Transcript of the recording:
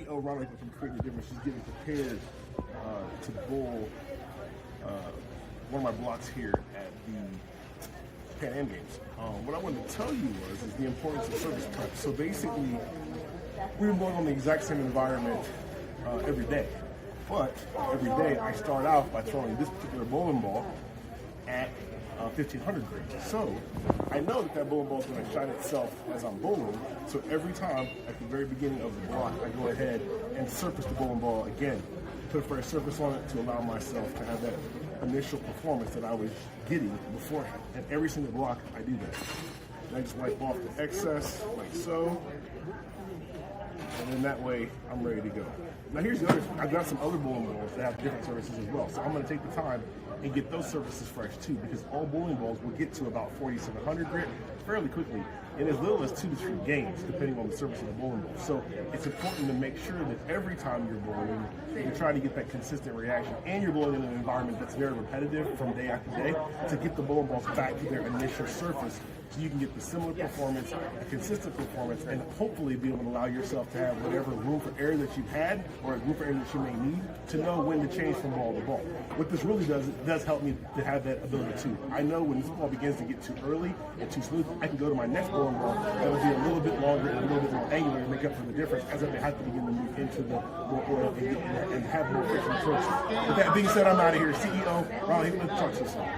CEO Ronald can create the difference. She's getting prepared to bowl one of my blocks here at the Pan Am Games. What I wanted to tell you is the importance of service prep. So basically, we're bowling on the exact same environment every day. But every day I start out by throwing this particular bowling ball at 1500 grit. So I know that bowling ball is going to shine itself as I'm bowling. So every time at the very beginning of the block, I go ahead and surface the bowling ball again. Put a fresh surface on it to allow myself to have that initial performance that I was getting beforehand. And every single block, I do that. And I just wipe off the excess like so. And then that way, I'm ready to go. Now here's the other thing. I've got some other bowling balls that have different surfaces as well. So I'm going to take the time and get those surfaces fresh too, because all bowling balls will get to about 4700 grit fairly quickly in as little as 2 to 3 games, depending on the surface of the bowling ball. So it's important to make sure that every time you're bowling, you're trying to get that consistent reaction, and you're bowling in an environment that's very repetitive from day after day to get the bowling balls back to their initial surface, so you can get the similar performance, a consistent performance, and hopefully be able to allow yourself to have whatever room for error that you've had or room for error that you may need to know when to change from ball to ball. What this really does, it does help me to have that ability too. I know when this ball begins to get too early and too smooth, I can go to my next bowling ball that will be a little bit longer and a little bit more angular to make up for the difference, as I may have to begin to move into the more oil and have more friction approach. With that being said, I'm out of here. CEO Ronald, talk to you soon.